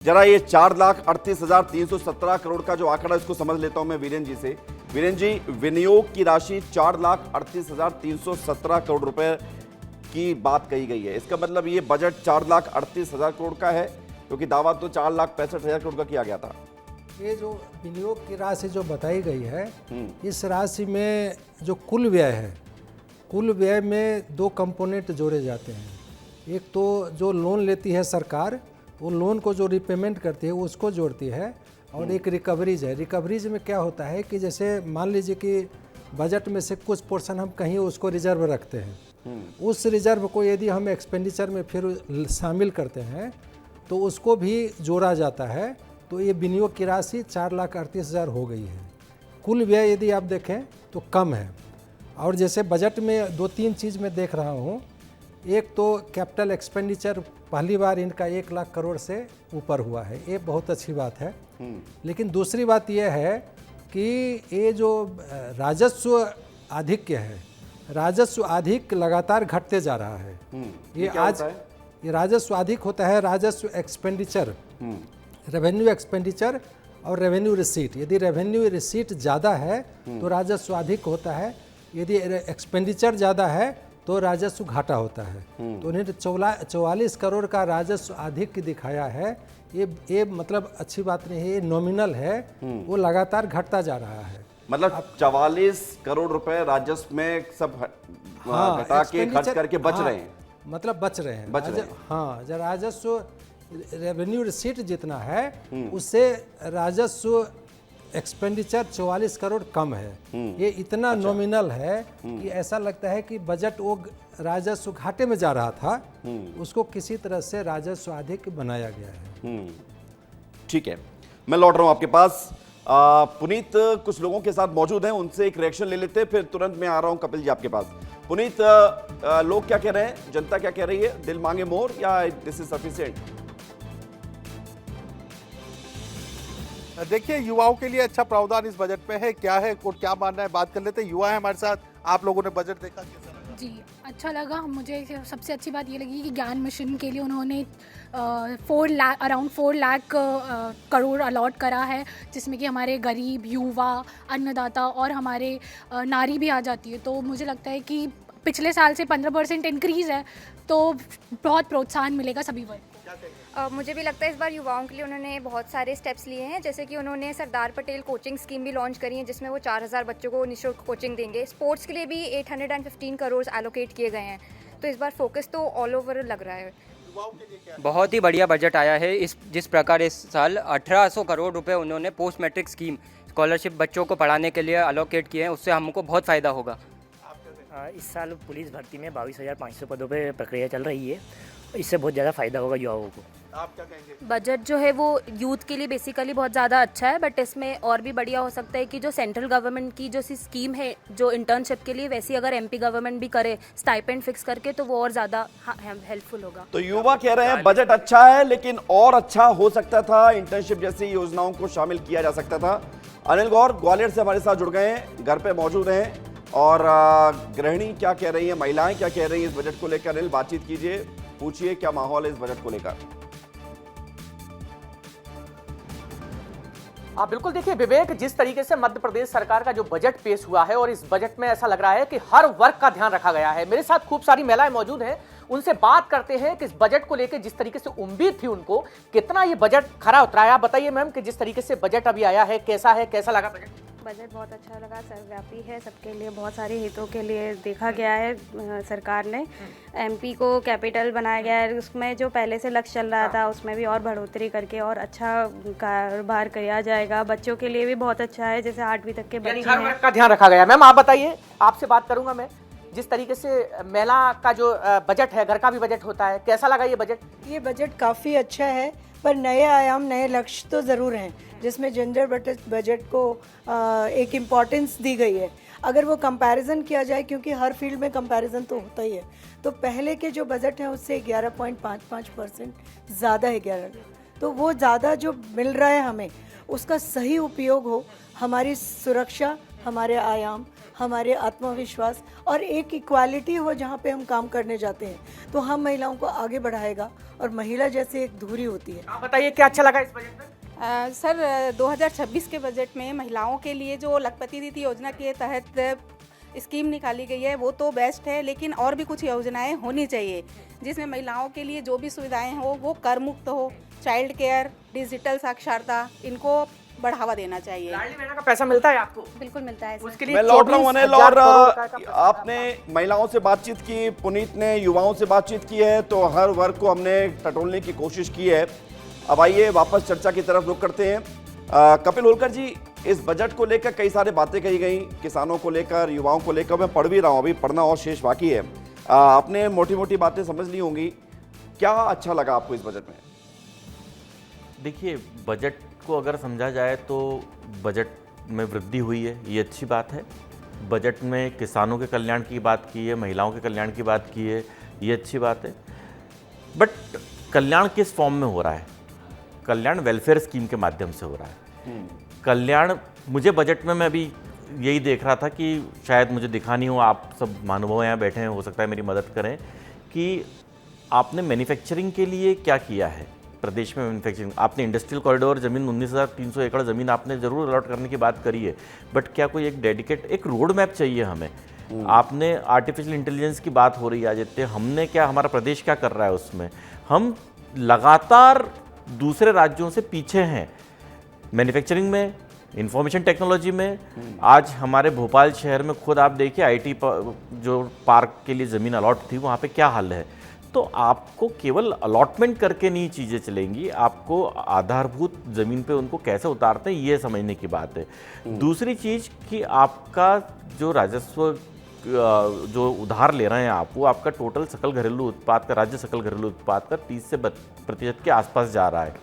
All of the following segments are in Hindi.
जरा ये 4,38,317 करोड़ का जो आंकड़ा इसको समझ लेता हूं मैं वीरेंद्र जी से। वीरेंद्र जी, विनियोग की राशि 4,38,317 करोड़ रुपए की बात कही गई है। इसका मतलब ये बजट 4,38,000 करोड़ का है, क्योंकि दावा तो 4,65,000 करोड़ का किया गया था। ये जो विनियोग की राशि जो बताई गई है, इस राशि में जो कुल व्यय है, कुल व्यय में दो कंपोनेंट जोड़े जाते हैं। एक तो जो लोन लेती है सरकार, वो लोन को जो रिपेमेंट करती है उसको जोड़ती है, और एक रिकवरीज है। रिकवरीज में क्या होता है कि जैसे मान लीजिए कि बजट में से कुछ पोर्शन हम कहीं उसको रिजर्व रखते हैं, उस रिजर्व को यदि हम एक्सपेंडिचर में फिर शामिल करते हैं तो उसको भी जोड़ा जाता है। तो ये विनियोग की राशि 4,38,000 हो गई है। कुल व्यय यदि आप देखें तो कम है। और जैसे बजट में दो तीन चीज़ मैं देख रहा हूँ, एक तो कैपिटल एक्सपेंडिचर पहली बार इनका 1 लाख करोड़ से ऊपर हुआ है, ये बहुत अच्छी बात है। लेकिन दूसरी बात यह है कि ये जो राजस्व आधिक्य है, राजस्व आधिक्य लगातार घटते जा रहा है। ये आज ये राजस्व अधिक होता है, राजस्व एक्सपेंडिचर, रेवेन्यू एक्सपेंडिचर और रेवेन्यू रिसीट। यदि रेवेन्यू रिसीट ज़्यादा है तो राजस्व अधिक होता है, यदि एक्सपेंडिचर ज़्यादा है तो राजस्व घाटा होता है। तो उन्हें 44 करोड़ का राजस्व अधिक दिखाया है। ये मतलब अच्छी बात नहीं है, ये नॉमिनल है, वो लगातार घटता जा रहा है। मतलब 44 करोड़ रुपए राजस्व में सब घटा के खर्च करके बच रहे हैं, मतलब बच रहे हैं। हाँ, जब राजस्व रेवेन्यू रिसीट जितना है उससे राजस्व एक्सपेंडिचर 44 करोड़ कम है। ये इतना नॉमिनल है कि ऐसा लगता है कि बजट वो राजस्व घाटे में जा रहा था, उसको किसी तरह से राजस्व अधिक बनाया गया है। ठीक है, मैं लौट रहा हूं आपके पास। पुनीत कुछ लोगों के साथ मौजूद हैं, उनसे एक रिएक्शन ले लेते हैं, फिर तुरंत मैं आ रहा हूं कपिल जी आपके पास। पुनीत, लोग क्या कह रहे हैं, जनता क्या कह रही है? दिल मांगे मोर या दिस इज सफिशिएंट? देखिए, युवाओं के लिए अच्छा प्रावधान इस बजट में है, क्या है और क्या मानना है, बात कर लेते हैं। युवा है हमारे साथ, आप लोगों ने बजट देखा, कैसा लगा? जी, अच्छा लगा। मुझे सबसे अच्छी बात ये लगी कि ज्ञान मिशन के लिए उन्होंने अराउंड 4 लाख करोड़ अलॉट करा है, जिसमें कि हमारे गरीब, युवा, अन्नदाता और हमारे नारी भी आ जाती है। तो मुझे लगता है कि पिछले साल से 15% इंक्रीज़ है, तो बहुत प्रोत्साहन मिलेगा सभी वर्ग। मुझे भी लगता है इस बार युवाओं के लिए उन्होंने बहुत सारे स्टेप्स लिए हैं, जैसे कि उन्होंने सरदार पटेल कोचिंग स्कीम भी लॉन्च करी है, जिसमें वो 4,000 बच्चों को निःशुल्क कोचिंग देंगे। स्पोर्ट्स के लिए भी 815 करोड़ एलोकेट किए गए हैं। तो इस बार फोकस तो ऑल ओवर लग रहा है। बहुत ही बढ़िया बजट आया है। जिस प्रकार इस साल 1,800 करोड़ रुपए उन्होंने पोस्ट मैट्रिक स्कीम स्कॉलरशिप बच्चों को पढ़ाने के लिए अलोकेट किए हैं, उससे हमको बहुत फ़ायदा होगा। इस साल पुलिस भर्ती में 22,500 पदों पे प्रक्रिया चल रही है, इससे बहुत ज़्यादा फ़ायदा होगा युवाओं को। आप क्या कहेंगे? बजट जो है वो यूथ के लिए बेसिकली बहुत ज़्यादा अच्छा है, बट इसमें और भी बढ़िया हो सकता है कि जो सेंट्रल गवर्नमेंट की जो सी स्कीम है जो इंटर्नशिप के लिए, वैसी अगर एमपी गवर्नमेंट भी करे स्टाइपेंड फिक्स करके, तो वो और ज़्यादा हेल्पफुल होगा। तो युवा कह रहे हैं बजट अच्छा है, लेकिन और अच्छा हो सकता था, इंटर्नशिप जैसी योजनाओं को शामिल किया जा सकता था। अनिल गौर ग्वालियर से हमारे साथ जुड़ गए हैं, घर पे मौजूद हैं, और गृहिणी क्या कह रही है, महिलाएं क्या कह रही है इस बजट को लेकर? अनिल, बातचीत कीजिए, पूछिए क्या माहौल है इस बजट को लेकर। बिल्कुल, देखिए विवेक, जिस तरीके से मध्य प्रदेश सरकार का जो बजट पेश हुआ है, और इस बजट में ऐसा लग रहा है कि हर वर्ग का ध्यान रखा गया है। मेरे साथ खूब सारी महिलाएं मौजूद हैं, उनसे बात करते हैं कि इस बजट को लेकर जिस तरीके से उम्मीद थी उनको, कितना ये बजट खरा उतरा है। आप बताइए मैम कि जिस तरीके से बजट अभी आया है, कैसा लगा बजट? बजट बहुत अच्छा लगा, सर्वव्यापी है, सबके लिए बहुत सारे हितों के लिए देखा गया है। सरकार ने एमपी को कैपिटल बनाया गया है, उसमें जो पहले से लक्ष्य चल रहा था उसमें भी और बढ़ोतरी करके और अच्छा कारोबार किया जाएगा। बच्चों के लिए भी बहुत अच्छा है, जैसे 8वीं तक के बच्चे हैं, का ध्यान रखा गया। मैम आप बताइए, आपसे बात करूंगा मैं, जिस तरीके से महिला का जो बजट है, घर का भी बजट होता है, कैसा लगा ये बजट? ये बजट काफ़ी अच्छा है, पर नए आयाम, नए लक्ष्य तो ज़रूर हैं, जिसमें जेंडर बजट को एक इम्पॉर्टेंस दी गई है। अगर वो कंपैरिजन किया जाए, क्योंकि हर फील्ड में कंपैरिजन तो होता ही है, तो पहले के जो बजट हैं उससे 11.55% ज़्यादा है। 11, तो वो ज़्यादा जो मिल रहा है हमें, उसका सही उपयोग हो, हमारी सुरक्षा, हमारे आयाम, हमारे आत्मविश्वास और एक इक्वालिटी हो जहाँ पे हम काम करने जाते हैं, तो हम महिलाओं को आगे बढ़ाएगा और महिला जैसे एक धुरी होती है। आप बताइए क्या अच्छा लगा इस बजट में? सर 2026 के बजट में महिलाओं के लिए जो लखपति दीदी योजना के तहत स्कीम निकाली गई है वो तो बेस्ट है, लेकिन और भी कुछ योजनाएं होनी चाहिए जिसमें महिलाओं के लिए जो भी सुविधाएं हो वो कर मुक्त हो। चाइल्ड केयर, डिजिटल साक्षरता, इनको बढ़ावा देना चाहिए। लाडली बहना का पैसा मिलता है आपको? बिल्कुल मिलता है। उसके लिए मैं लौट रहा हूं अनिल, 24,000 और करोड़ का पैसा आपने महिलाओं से बातचीत की, पुनीत ने युवाओं से बातचीत की है, तो हर वर्ग को हमने टटोलने की कोशिश की है। अब आइए वापस चर्चा की तरफ रुख करते हैं। कपिल होलकर जी, इस बजट को लेकर कई सारी बातें कही गई, किसानों को लेकर, युवाओं को लेकर। मैं पढ़ भी रहा हूँ, अभी पढ़ना और शेष बाकी है। आपने मोटी मोटी बातें समझ ली होंगी, क्या अच्छा लगा आपको इस बजट में? देखिए, बजट को अगर समझा जाए तो बजट में वृद्धि हुई है, ये अच्छी बात है। बजट में किसानों के कल्याण की बात की है, महिलाओं के कल्याण की बात की है, ये अच्छी बात है। बट कल्याण किस फॉर्म में हो रहा है? कल्याण वेलफेयर स्कीम के माध्यम से हो रहा है। कल्याण, मुझे बजट में मैं अभी यही देख रहा था कि शायद मुझे दिखा नहीं हो, आप सब महानुभाव यहाँ बैठे हैं, हो सकता है मेरी मदद करें, कि आपने मैन्युफैक्चरिंग के लिए क्या किया है प्रदेश में। मैन्युफैक्चरिंग, आपने इंडस्ट्रियल कॉरिडोर जमीन 19,300 एकड़ ज़मीन आपने ज़रूर अलॉट करने की बात करी है, बट क्या कोई एक डेडिकेट एक रोड मैप चाहिए हमें? आपने आर्टिफिशियल इंटेलिजेंस की बात हो रही है आदित्य, हमने क्या, हमारा प्रदेश क्या कर रहा है उसमें? हम लगातार दूसरे राज्यों से पीछे हैं मैन्युफैक्चरिंग में, इंफॉर्मेशन टेक्नोलॉजी में। आज हमारे भोपाल शहर में खुद आप देखिए आईटी जो पार्क के लिए ज़मीन अलॉट थी, वहाँ पे क्या हाल है। तो आपको केवल अलॉटमेंट करके नहीं चीज़ें चलेंगी, आपको आधारभूत ज़मीन पे उनको कैसे उतारते हैं ये समझने की बात है। दूसरी चीज़ कि आपका जो राजस्व जो उधार ले रहे हैं आप, वो आपका टोटल सकल घरेलू उत्पाद का, राज्य सकल घरेलू उत्पाद का 30 से 32% के आसपास जा रहा है।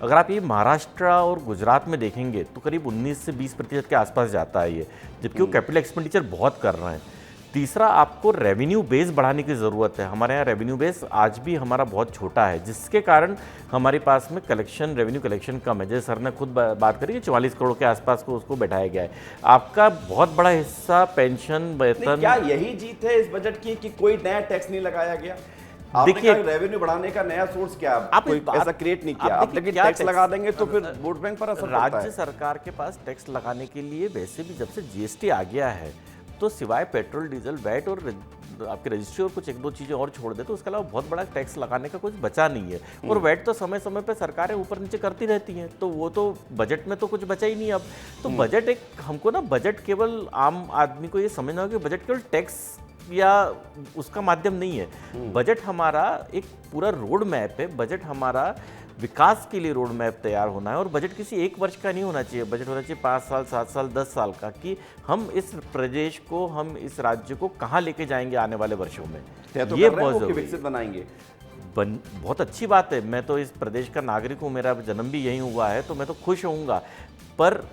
अगर आप ये महाराष्ट्र और गुजरात में देखेंगे तो करीब 19 से 20% के आसपास जाता है ये, जबकि वो कैपिटल एक्सपेंडिचर बहुत कर रहे हैं। तीसरा, आपको रेवेन्यू बेस बढ़ाने की ज़रूरत है। हमारे यहाँ रेवेन्यू बेस आज भी हमारा बहुत छोटा है, जिसके कारण हमारे पास में कलेक्शन, रेवेन्यू कलेक्शन कम है। जैसे सर ने खुद बात करी कि 44 करोड़ के आसपास को उसको बैठाया गया है। आपका बहुत बड़ा हिस्सा पेंशन, वेतन। क्या यही जीत है इस बजट की कि कोई नया टैक्स नहीं लगाया गया? देखिए, रेवेन्यू बढ़ाने का नया सोर्स क्या है? आप कोई ऐसा क्रिएट नहीं किया आप, लेकिन टैक्स लगा देंगे तो फिर वोट बैंक पर असर पड़ता है। राज्य सरकार के पास टैक्स लगाने के लिए वैसे भी जब से जीएसटी आ गया है, तो सिवाय पेट्रोल, डीजल, वैट और आपकी रजिस्ट्री और कुछ एक दो चीज़ें और छोड़ दे तो उसके अलावा बहुत बड़ा टैक्स लगाने का कुछ बचा नहीं है। और वैट तो समय समय पे सरकारें ऊपर नीचे करती रहती हैं, तो वो तो बजट में तो कुछ बचा ही नहीं अब। तो बजट एक, हमको ना बजट केवल आम आदमी को ये समझना होगा कि बजट केवल टैक्स या उसका माध्यम नहीं है। बजट हमारा एक पूरा रोड मैप है। बजट हमारा विकास के लिए रोड मैप तैयार होना है, और बजट किसी एक वर्ष का नहीं होना चाहिए। बजट होना चाहिए 5 साल, 7 साल, 10 साल का, कि हम इस प्रदेश को, हम इस राज्य को कहाँ लेके जाएंगे आने वाले वर्षों में। तो ये बहुत विकसित बनाएंगे। बहुत अच्छी बात है। मैं तो इस प्रदेश का नागरिक हूँ, मेरा जन्म भी यहीं हुआ है, तो मैं तो खुश होऊंगा। पर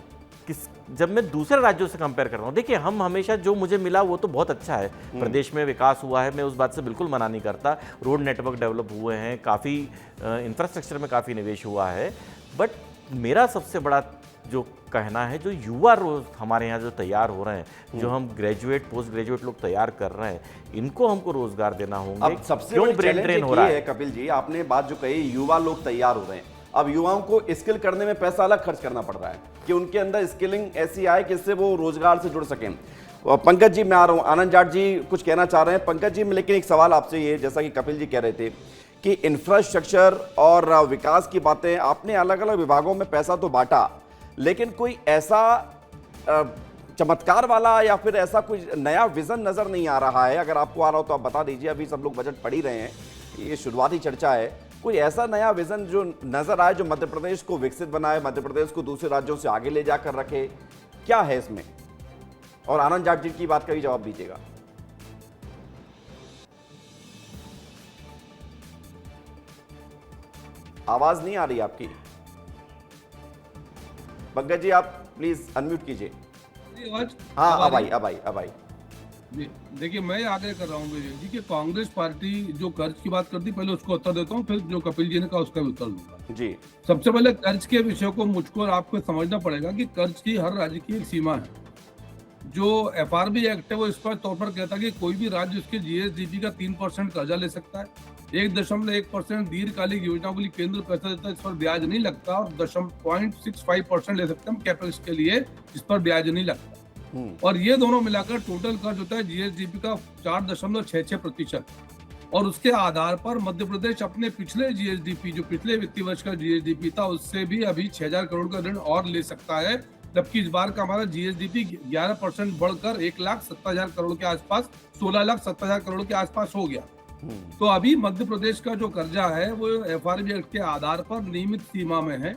जब मैं दूसरे राज्यों से कंपेयर करता हूँ, देखिए हम हमेशा, जो मुझे मिला वो तो बहुत अच्छा है। प्रदेश में विकास हुआ है, मैं उस बात से बिल्कुल मना नहीं करता। रोड नेटवर्क डेवलप हुए हैं, काफ़ी इंफ्रास्ट्रक्चर में काफ़ी निवेश हुआ है। बट मेरा सबसे बड़ा जो कहना है, जो युवा रोज हमारे यहाँ जो तैयार हो रहे हैं, जो हम ग्रेजुएट, पोस्ट ग्रेजुएट लोग तैयार कर रहे हैं, इनको हमको रोजगार देना होगा। अब सबसे बड़ी ब्रेन ड्रेन हो रहा है? कपिल जी, आपने बात जो कही, युवा लोग तैयार हो रहे हैं। अब युवाओं को स्किल करने में पैसा अलग खर्च करना पड़ रहा है कि उनके अंदर स्किलिंग ऐसी आए कि इससे वो रोजगार से जुड़ सकें। पंकज जी, मैं आ रहा हूँ। आनंद जाट जी कुछ कहना चाह रहे हैं। पंकज जी, लेकिन एक सवाल आपसे ये, जैसा कि कपिल जी कह रहे थे कि इंफ्रास्ट्रक्चर और विकास की बातें, आपने अलग अलग विभागों में पैसा तो बांटा, लेकिन कोई ऐसा चमत्कार वाला या फिर ऐसा कोई नया विजन नजर नहीं आ रहा है। अगर आपको आ रहा हो तो आप बता दीजिए। अभी सब लोग बजट पढ़ ही रहे हैं, ये शुरुआती चर्चा है। कोई ऐसा नया विजन जो नजर आए, जो मध्य प्रदेश को विकसित बनाए, मध्य प्रदेश को दूसरे राज्यों से आगे ले जाकर रखे, क्या है इसमें? और आनंद जाट जी की बात का भी जवाब दीजिएगा। आवाज नहीं आ रही आपकी। पंकज जी, आप प्लीज अनम्यूट कीजिए। हाँ, अब आई। देखिए, मैं आग्रह कर रहा हूँ विजय जी कि कांग्रेस पार्टी जो कर्ज की बात करती, पहले उसको उत्तर देता हूँ, फिर जो कपिल जी ने कहा उसका भी उत्तर दूंगा जी। सबसे पहले कर्ज के विषय को मुझको और आपको समझना पड़ेगा कि कर्ज की हर राज्य की एक सीमा है। जो FRB एक्ट है वो स्पष्ट तौर पर कहता है कि कोई भी राज्य उसके GSDP का 3% कर्जा ले सकता है। 1.1% दीर्घकालिक योजनाओं के लिए केंद्र पैसा देता है, इस पर ब्याज नहीं लगता, और 0.65% ले सकते हैं कैपेक्स के लिए, इस पर ब्याज नहीं लगता। और ये दोनों मिलाकर टोटल कर्ज होता है GSDP का 4.66%। और उसके आधार पर मध्य प्रदेश अपने पिछले GSDP, जो पिछले वित्तीय वर्ष का GSDP था, उससे भी अभी 6,000 करोड़ का ऋण और ले सकता है, जबकि इस बार का हमारा GSDP 11% बढ़कर 1,70,000 करोड़ के आसपास, 16,70,000 करोड़ के आसपास हो गया। तो अभी मध्य प्रदेश का जो कर्जा है वो FRB एक्ट के आधार पर नियमित सीमा में है।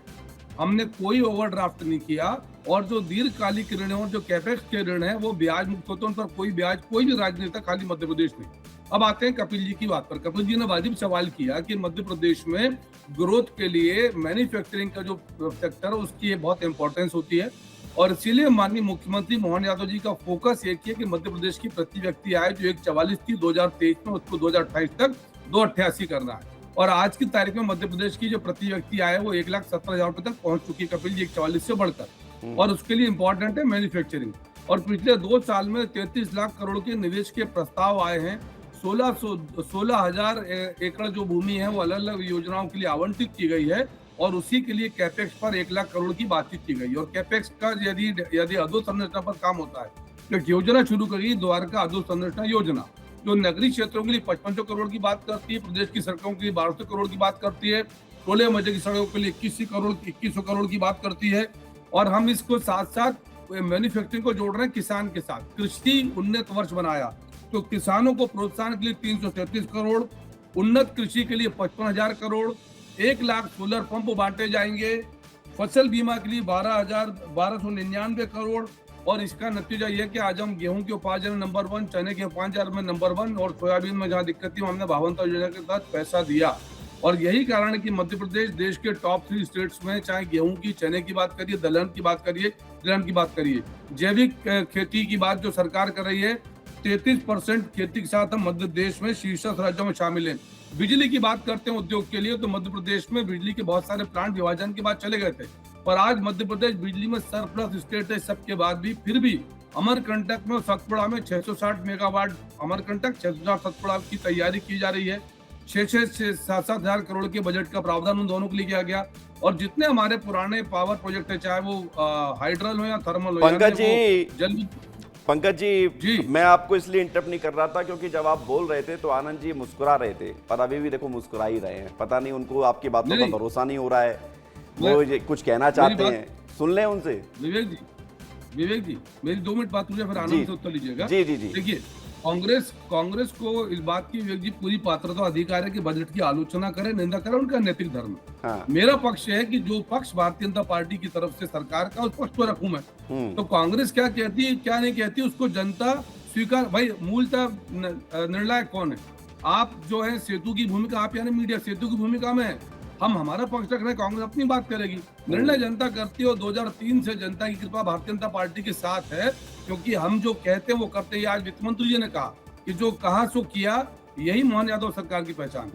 हमने कोई ओवरड्राफ्ट नहीं किया, और जो दीर्घकालिक ऋण है और जो कैपेक्स के ऋण है वो ब्याज मुक्त होते हैं, उन पर कोई ब्याज कोई भी राज्य नहीं था, खाली मध्य प्रदेश में। अब आते हैं कपिल जी की बात पर। कपिल जी ने वाजिब सवाल किया कि मध्य प्रदेश में ग्रोथ के लिए मैन्युफैक्चरिंग का जो सेक्टर है उसकी बहुत इंपॉर्टेंस होती है, और इसीलिए माननीय मुख्यमंत्री मोहन यादव जी का फोकस एक ही है कि मध्य प्रदेश की प्रति व्यक्ति आय जो 144 थी 2023 में, उसको 2028 तक 288 करना है। और आज की तारीख में मध्य प्रदेश की जो प्रति व्यक्ति आय है वो 1,70,000 रुपए तक पहुंच चुकी है कपिल जी, 144 से बढ़कर। और उसके लिए इंपॉर्टेंट है मैन्युफैक्चरिंग। और पिछले 2 साल में 33 लाख करोड़ के निवेश के प्रस्ताव आए हैं। 16,000 एकड़ जो भूमि है वो अलग अलग योजनाओं के लिए आवंटित की गई है, और उसी के लिए कैपेक्स पर 1 लाख करोड़ की बातचीत की गई। और कैपेक्स का यदि अधोसंरचना पर काम होता है तो एक योजना शुरू करी, द्वारका अधोसंरचना योजना, जो नगरीय क्षेत्रों के लिए 5500 करोड़ की बात करती है, प्रदेश की सड़कों के लिए 1200 करोड़ की बात करती है, टोले मजे की सड़कों के लिए 2100 करोड़ की बात करती है। और हम इसको साथ साथ मैन्युफैक्चरिंग को जोड़ रहे हैं किसान के साथ। कृषि उन्नत वर्ष बनाया, तो किसानों को प्रोत्साहन के लिए 333 करोड़, उन्नत कृषि के लिए 55,000 करोड़, 1 लाख सोलर पंप बांटे जाएंगे, फसल बीमा के लिए 12,299 करोड़। और इसका नतीजा यह कि आज हम गेहूं के उपार्जन में नंबर 1, चने के उपार्जन में नंबर 1, और सोयाबीन में जहां दिक्कत थी हमने भावंता योजना के तहत पैसा दिया। और यही कारण है कि मध्य प्रदेश देश के टॉप 3 स्टेट्स में, चाहे गेहूं की, चने की बात करिए, दलहन की बात करिए, तिलहन की बात करिए, जैविक खेती की बात जो सरकार कर रही है, 33% खेती के साथ हम मध्य प्रदेश में शीर्षक राज्यों में शामिल हैं। बिजली की बात करते हैं उद्योग के लिए, तो मध्य प्रदेश में बिजली के बहुत सारे प्लांट विभाजन के बाद चले गए थे, पर आज मध्य प्रदेश बिजली में सरप्लस स्टेट है। सबके बाद भी फिर भी अमरकंटक में, सतपुड़ा में 660 मेगावाट अमरकंटक, 660 सतपुड़ा की तैयारी की जा रही है। 6,7,000 करोड़ के बजट का प्रावधान उन दोनों के लिए किया गया। और जितने हमारे पुराने पावर प्रोजेक्ट है, चाहे वो हाइड्रल हो या थर्मल हो, पंकज जी, मैं आपको इसलिए इंटरप्ट नहीं कर रहा था क्योंकि जब आप बोल रहे थे तो आनंद जी मुस्कुरा रहे थे, पर अभी भी देखो मुस्कुरा ही रहे हैं। पता नहीं उनको आपकी बातों का भरोसा नहीं हो रहा है, वो ये कुछ कहना चाहते हैं, सुन लें उनसे। विवेक जी मेरी 2 मिनट बात मुझे, फिर आनंद से उत्तर लीजिएगा। जी। देखिए, कांग्रेस को इस बात की विवेक जी पूरी पात्रता अधिकार है कि बजट की आलोचना करे, निंदा करे, उनका नैतिक धर्म। हाँ। मेरा पक्ष है कि जो पक्ष भारतीय जनता पार्टी की तरफ से सरकार का, उस पक्ष पर रखूं मैं। तो कांग्रेस क्या कहती है क्या नहीं कहती उसको जनता स्वीकार। भाई मूलतः निर्णायक कौन है? आप जो है सेतु की भूमिका, आप यानी मीडिया सेतु की भूमिका में है, हम हमारा पक्ष रख रहे हैं, कांग्रेस अपनी बात करेगी। निर्णय जनता करती है, और 2003 से जनता की कृपा भारतीय जनता पार्टी के साथ है, क्योंकि हम जो कहते हैं वो करते हैं। आज वित्त मंत्री जी ने कहा कि जो कहा सो किया, यही मोहन यादव सरकार की पहचान।